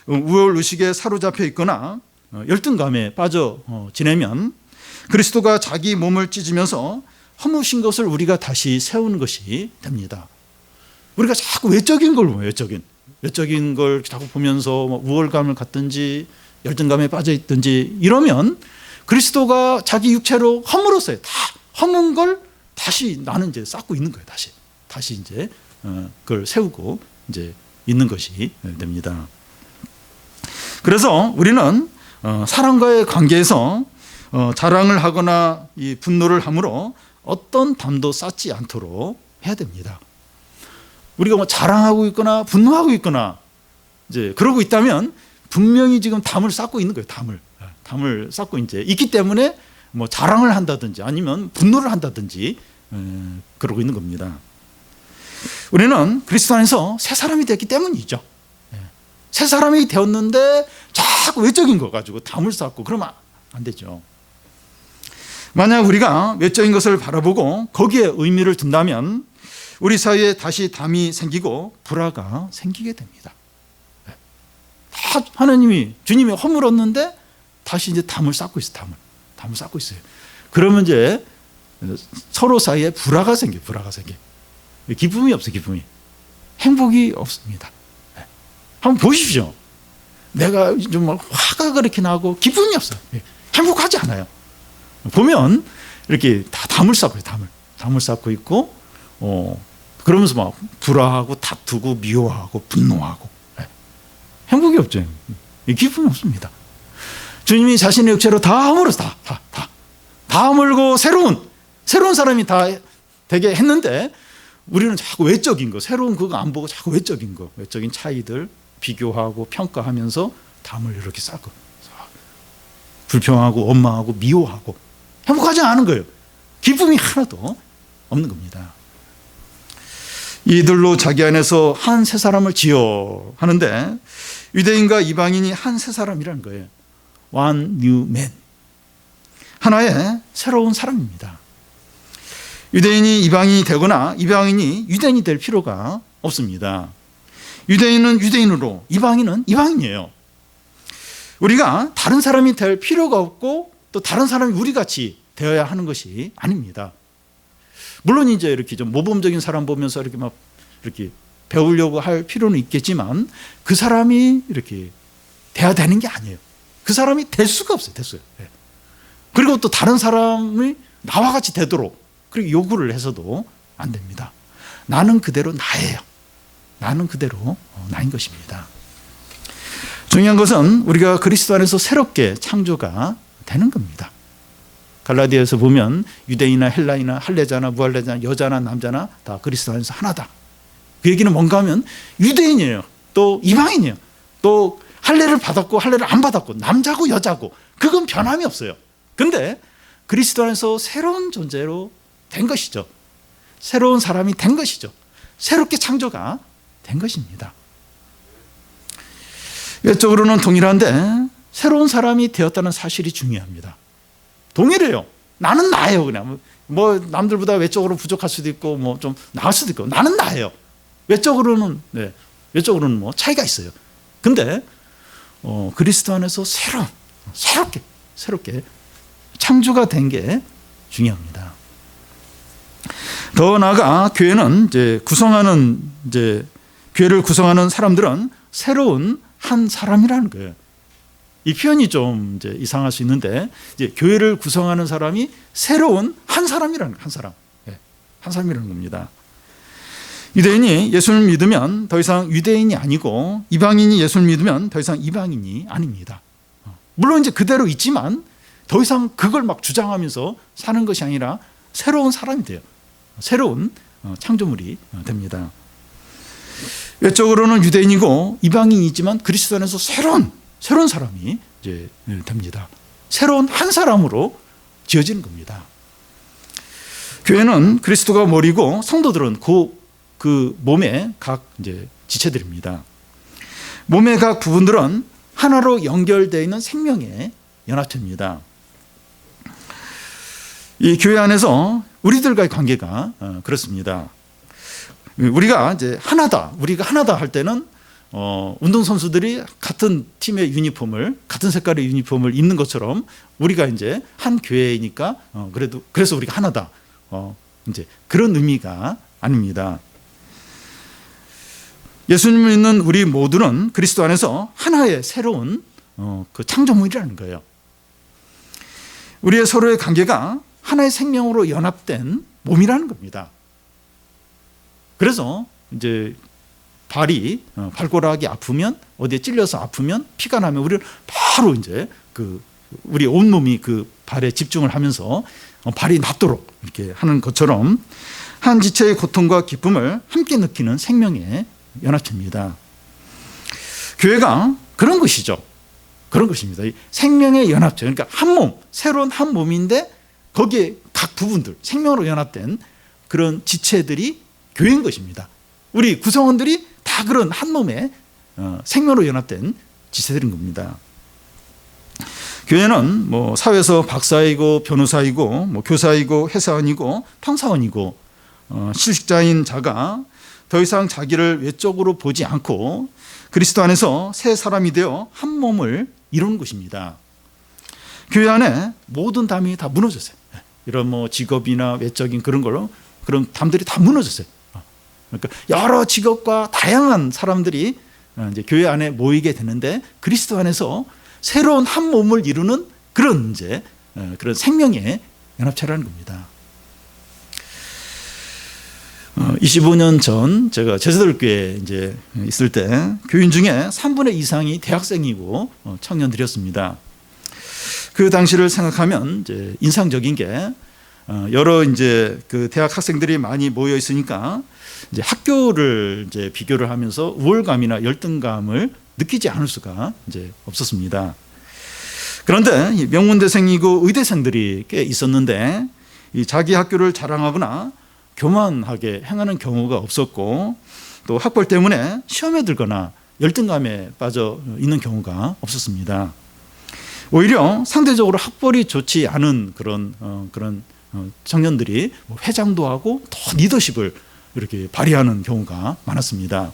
[SPEAKER 1] 우월의식에 사로잡혀 있거나 열등감에 빠져 지내면 그리스도가 자기 몸을 찢으면서 허무신 것을 우리가 다시 세우는 것이 됩니다. 우리가 자꾸 외적인 걸 보면 외적인 걸 자꾸 보면서 우월감을 갖든지 열등감에 빠져 있든지 이러면 그리스도가 자기 육체로 허물었어요. 다 허문 걸 다시 나는 이제 쌓고 있는 거예요. 다시 이제 그걸 세우고 이제 있는 것이 됩니다. 그래서 우리는 사람과의 관계에서 자랑을 하거나 이 분노를 함으로 어떤 담도 쌓지 않도록 해야 됩니다. 우리가 뭐 자랑하고 있거나 분노하고 있거나 이제 그러고 있다면 분명히 지금 담을 쌓고 있는 거예요. 담을 쌓고 이제 있기 때문에 뭐 자랑을 한다든지 아니면 분노를 한다든지 그러고 있는 겁니다. 우리는 그리스도 안에서 새 사람이 됐기 때문이죠. 새 사람이 되었는데 자꾸 외적인 거 가지고 담을 쌓고 그러면 안 되죠. 만약 우리가 외적인 것을 바라보고 거기에 의미를 둔다면 우리 사이에 다시 담이 생기고 불화가 생기게 됩니다. 다 주님이 허물었는데 다시 이제 담을 쌓고 있어요. 담을 쌓고 있어요. 그러면 이제 서로 사이에 불화가 생겨요. 기쁨이 없어요. 행복이 없습니다. 한번 보십시오. 내가 좀 화가 그렇게 나고 기쁨이 없어요. 행복하지 않아요. 보면 이렇게 다 담을 쌓고 있어요. 담을 쌓고 있고 그러면서 막 불화하고 다투고 미워하고 분노하고 행복이 없죠. 기쁨이 없습니다. 주님이 자신의 육체로 다 허물어서 다 허물고 새로운 사람이 다 되게 했는데 우리는 자꾸 외적인 거, 새로운 그거 안 보고 자꾸 외적인 차이들 비교하고 평가하면서 담을 이렇게 쌓고 불평하고 원망하고 미워하고 행복하지 않은 거예요. 기쁨이 하나도 없는 겁니다. 이들로 자기 안에서 한 새 사람을 지어 하는데 유대인과 이방인이 한 새 사람이라는 거예요. One new man. 하나의 새로운 사람입니다. 유대인이 이방인이 되거나 이방인이 유대인이 될 필요가 없습니다. 유대인은 유대인으로, 이방인은 이방인이에요. 우리가 다른 사람이 될 필요가 없고 또 다른 사람이 우리같이 되어야 하는 것이 아닙니다. 물론 이제 이렇게 좀 모범적인 사람 보면서 이렇게 배우려고 할 필요는 있겠지만 그 사람이 이렇게 돼야 되는 게 아니에요. 그 사람이 될 수가 없어요. 그리고 또 다른 사람이 나와 같이 되도록 그렇게 요구를 해서도 안 됩니다. 나는 그대로 나예요. 나는 그대로 나인 것입니다. 중요한 것은 우리가 그리스도 안에서 새롭게 창조가 되는 겁니다. 갈라디아에서 보면 유대인이나 헬라이나 할례자나 무할례자나 여자나 남자나 다 그리스도 안에서 하나다. 그 얘기는 뭔가 하면 유대인이에요. 또 이방인이에요. 또 할례를 받았고 할례를 안 받았고 남자고 여자고 그건 변함이 없어요. 그런데 그리스도 안에서 새로운 존재로 된 것이죠. 새로운 사람이 된 것이죠. 새롭게 창조가 된 것입니다. 외적으로는 동일한데 새로운 사람이 되었다는 사실이 중요합니다. 동일해요. 나는 나예요. 그냥 뭐 남들보다 외적으로 부족할 수도 있고 뭐 좀 나을 수도 있고 나는 나예요. 외적으로는 뭐 차이가 있어요. 근데 그리스도 안에서 새롭게 창조가 된 게 중요합니다. 더 나아가 교회는 교회를 구성하는 사람들은 새로운 한 사람이라는 거예요. 이 표현이 좀 이상할 수 있는데 교회를 구성하는 사람이 새로운 한 사람이라는 거예요. 한 사람이라는 겁니다. 유대인이 예수를 믿으면 더 이상 유대인이 아니고 이방인이 예수를 믿으면 더 이상 이방인이 아닙니다. 물론 이제 그대로 있지만 더 이상 그걸 막 주장하면서 사는 것이 아니라 새로운 사람이 돼요. 새로운 창조물이 됩니다. 외적으로는 유대인이고 이방인이지만 그리스도 안에서 새로운 사람이 이제 됩니다. 새로운 한 사람으로 지어지는 겁니다. 교회는 그리스도가 머리고 성도들은 그 몸의 각 지체들입니다. 몸의 각 부분들은 하나로 연결되어 있는 생명의 연합체입니다. 이 교회 안에서 우리들과의 관계가 그렇습니다. 우리가 하나다 할 때는 운동선수들이 같은 팀의 유니폼을, 같은 색깔의 유니폼을 입는 것처럼 우리가 이제 한 교회이니까 그래서 우리가 하나다. 이제 그런 의미가 아닙니다. 예수님을 믿는 우리 모두는 그리스도 안에서 하나의 새로운 그 창조물이라는 거예요. 우리의 서로의 관계가 하나의 생명으로 연합된 몸이라는 겁니다. 그래서 이제 발이 발가락이 아프면, 어디에 찔려서 아프면, 피가 나면 우리는 바로 이제 우리 온몸이 그 발에 집중을 하면서 발이 낫도록 이렇게 하는 것처럼 한 지체의 고통과 기쁨을 함께 느끼는 생명의 연합체입니다. 교회가 그런 것이죠. 그런 것입니다. 생명의 연합체. 그러니까 한 몸, 새로운 한 몸인데 거기에 각 부분들, 생명으로 연합된 그런 지체들이 교회인 것입니다. 우리 구성원들이 다 그런 한 몸에 생명으로 연합된 지체들인 겁니다. 교회는 뭐 사회에서 박사이고 변호사이고 뭐 교사이고 회사원이고 판사원이고 실직자인 자가 더 이상 자기를 외적으로 보지 않고 그리스도 안에서 새 사람이 되어 한 몸을 이루는 것입니다. 교회 안에 모든 담이 다 무너졌어요. 이런 뭐 직업이나 외적인 그런 걸로 그런 담들이 다 무너졌어요. 그러니까 여러 직업과 다양한 사람들이 이제 교회 안에 모이게 되는데 그리스도 안에서 새로운 한 몸을 이루는 그런 이제 그런 생명의 연합체라는 겁니다. 25년 전 제가 제자들교회에 이제 있을 때 교인 중에 3분의 2 이상이 대학생이고 청년들이었습니다. 그 당시를 생각하면 이제 인상적인 게 여러 이제 그 대학 학생들이 많이 모여 있으니까 이제 학교를 이제 비교를 하면서 우월감이나 열등감을 느끼지 않을 수가 이제 없었습니다. 그런데 명문대생이고 의대생들이 꽤 있었는데 이 자기 학교를 자랑하거나 교만하게 행하는 경우가 없었고 또 학벌 때문에 시험에 들거나 열등감에 빠져 있는 경우가 없었습니다. 오히려 상대적으로 학벌이 좋지 않은 그런 청년들이 회장도 하고 더 리더십을 이렇게 발휘하는 경우가 많았습니다.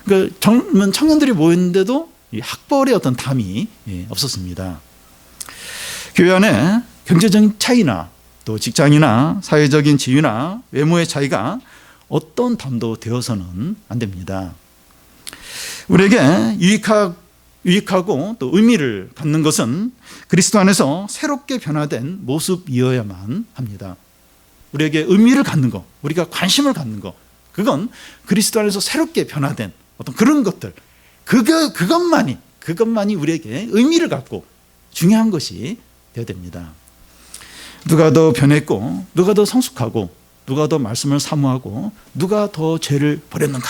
[SPEAKER 1] 그러니까 젊은 청년들이 모였는데도 이 학벌의 어떤 담이 없었습니다. 교회 안에 경제적인 차이나 또 직장이나 사회적인 지위나 외모의 차이가 어떤 담도 되어서는 안 됩니다. 우리에게 유익하고 또 의미를 갖는 것은 그리스도 안에서 새롭게 변화된 모습이어야만 합니다. 우리에게 의미를 갖는 것, 우리가 관심을 갖는 것, 그건 그리스도 안에서 새롭게 변화된 어떤 그런 것들, 그것만이 우리에게 의미를 갖고 중요한 것이 되어야 됩니다. 누가 더 변했고, 누가 더 성숙하고, 누가 더 말씀을 사모하고, 누가 더 죄를 버렸는가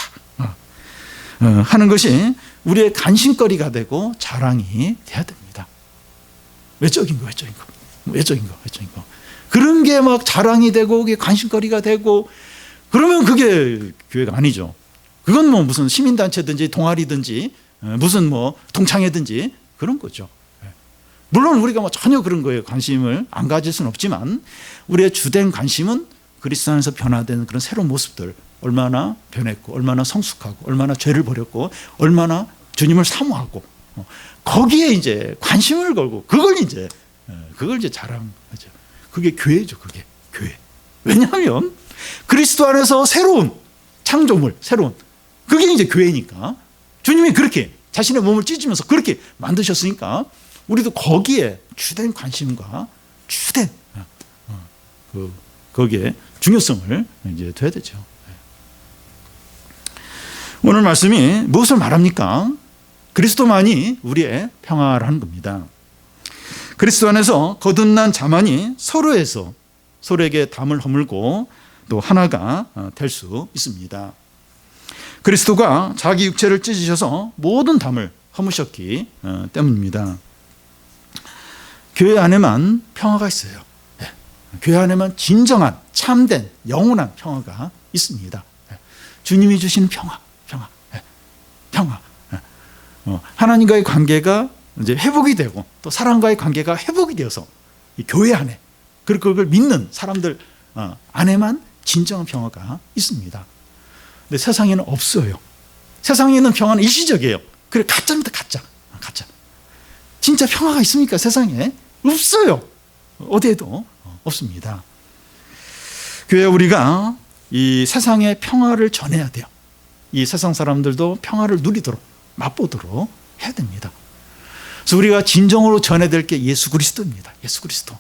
[SPEAKER 1] 하는 것이 우리의 관심거리가 되고 자랑이 돼야 됩니다. 외적인 거. 그런 게 막 자랑이 되고 그게 관심거리가 되고 그러면 그게 교회가 아니죠. 그건 뭐 무슨 시민단체든지 동아리든지 무슨 뭐 동창회든지 그런 거죠. 물론 우리가 뭐 전혀 그런 거에 관심을 안 가질 수는 없지만 우리의 주된 관심은 그리스도 안에서 변화된 그런 새로운 모습들, 얼마나 변했고 얼마나 성숙하고 얼마나 죄를 버렸고 얼마나 주님을 사모하고 거기에 이제 관심을 걸고 그걸 이제 자랑하죠. 그게 교회죠. 그게 교회. 왜냐하면 그리스도 안에서 새로운 창조물, 그게 이제 교회니까 주님이 그렇게 자신의 몸을 찢으면서 그렇게 만드셨으니까 우리도 거기에 주된 관심과 주된 거기에 중요성을 이제 둬야 되죠. 오늘 말씀이 무엇을 말합니까? 그리스도만이 우리의 평화라는 겁니다. 그리스도 안에서 거듭난 자만이 서로에게 담을 허물고 또 하나가 될 수 있습니다. 그리스도가 자기 육체를 찢으셔서 모든 담을 허무셨기 때문입니다. 교회 안에만 평화가 있어요. 교회 안에만 진정한 참된 영원한 평화가 있습니다. 주님이 주시는 평화. 하나님과의 관계가 이제 회복이 되고 또 사람과의 관계가 회복이 되어서 이 교회 안에 그리고 그걸 믿는 사람들 안에만 진정한 평화가 있습니다. 근데 세상에는 없어요. 세상에 있는 평화는 일시적이에요. 그래, 가짜입니다. 가짜. 진짜 평화가 있습니까? 세상에 없어요. 어디에도 없습니다. 교회 우리가 이 세상의 평화를 전해야 돼요. 이 세상 사람들도 평화를 누리도록, 맛보도록 해야 됩니다. 그래서 우리가 진정으로 전해야 될 게 예수 그리스도입니다. 예수 그리스도.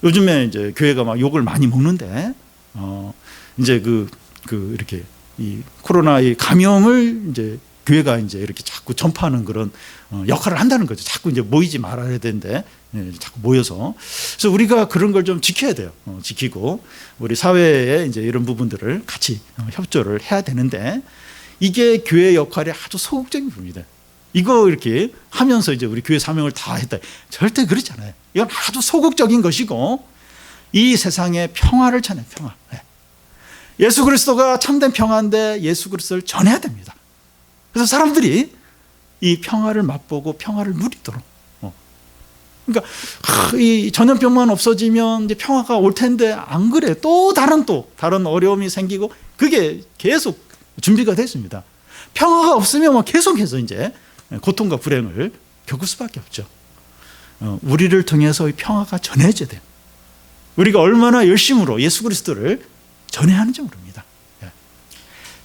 [SPEAKER 1] 요즘에 이제 교회가 막 욕을 많이 먹는데, 이제 이렇게 이 코로나의 감염을 이제 교회가 이제 이렇게 자꾸 전파하는 그런 역할을 한다는 거죠. 자꾸 이제 모이지 말아야 되는데, 자꾸 모여서. 그래서 우리가 그런 걸 좀 지켜야 돼요. 지키고 우리 사회에 이제 이런 부분들을 같이 협조를 해야 되는데, 이게 교회 역할이 아주 소극적인 부분이다. 이거 이렇게 하면서 이제 우리 교회 사명을 다 했다. 절대 그렇지 않아요. 이건 아주 소극적인 것이고, 이 세상에 평화를 전해, 평화. 예수 그리스도가 참된 평화인데 예수 그리스도를 전해야 됩니다. 그래서 사람들이 이 평화를 맛보고 평화를 누리도록. 그러니까 이 전염병만 없어지면 이제 평화가 올 텐데 안 그래. 또 다른 어려움이 생기고, 그게 계속 준비가 됐습니다. 평화가 없으면 계속해서 이제 고통과 불행을 겪을 수밖에 없죠. 우리를 통해서 이 평화가 전해져야 돼요. 우리가 얼마나 열심으로 예수 그리스도를 전해야 하는지 모릅니다.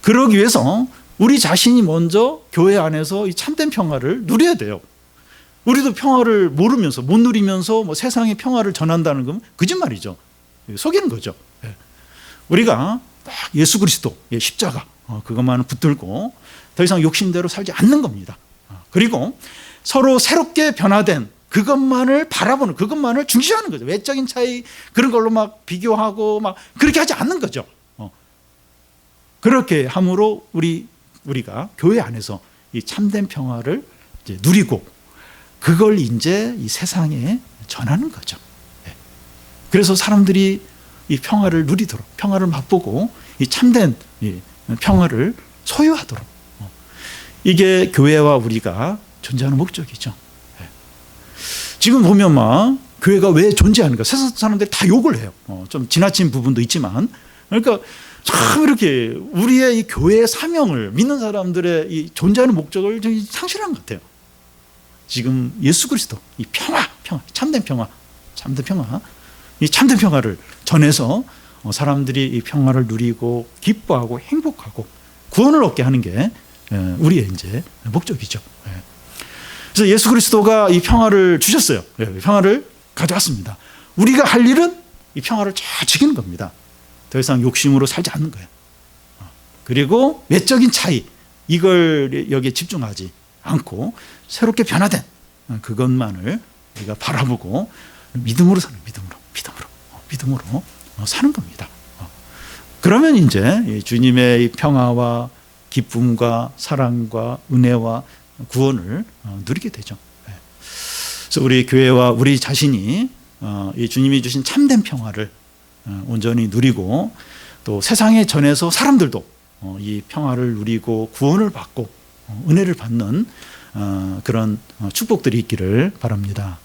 [SPEAKER 1] 그러기 위해서 우리 자신이 먼저 교회 안에서 이 참된 평화를 누려야 돼요. 우리도 평화를 모르면서, 못 누리면서 세상의 평화를 전한다는 건 거짓말이죠. 속이는 거죠. 우리가 딱 예수 그리스도, 십자가, 그것만을 붙들고 더 이상 욕심대로 살지 않는 겁니다. 그리고 서로 새롭게 변화된 그것만을 바라보는, 그것만을 중시하는 거죠. 외적인 차이, 그런 걸로 막 비교하고 막 그렇게 하지 않는 거죠. 그렇게 함으로 우리가 교회 안에서 이 참된 평화를 이제 누리고, 그걸 이제 이 세상에 전하는 거죠. 그래서 사람들이 이 평화를 누리도록, 평화를 맛보고 이 참된 평화를 소유하도록, 이게 교회와 우리가 존재하는 목적이죠. 지금 보면 막 교회가 왜 존재하는가, 세상 사람들이 다 욕을 해요. 좀 지나친 부분도 있지만, 그러니까 참 이렇게 우리의 이 교회의 사명을, 믿는 사람들의 이 존재하는 목적을 상실한 것 같아요. 지금 예수 그리스도, 이 평화, 참된 평화, 이 참된 평화를 전해서 사람들이 이 평화를 누리고 기뻐하고 행복하고 구원을 얻게 하는 게 우리의 이제 목적이죠. 그래서 예수 그리스도가 이 평화를 주셨어요. 평화를 가져왔습니다. 우리가 할 일은 이 평화를 잘 지키는 겁니다. 더 이상 욕심으로 살지 않는 거예요. 그리고 외적인 차이, 이걸 여기에 집중하지 않고 새롭게 변화된 그것만을 우리가 바라보고 믿음으로 사는, 믿음으로 사는 겁니다. 그러면 이제 주님의 평화와 기쁨과 사랑과 은혜와 구원을 누리게 되죠. 그래서 우리 교회와 우리 자신이 이 주님이 주신 참된 평화를 온전히 누리고, 또 세상에 전해서 사람들도 이 평화를 누리고 구원을 받고 은혜를 받는 그런 축복들이 있기를 바랍니다.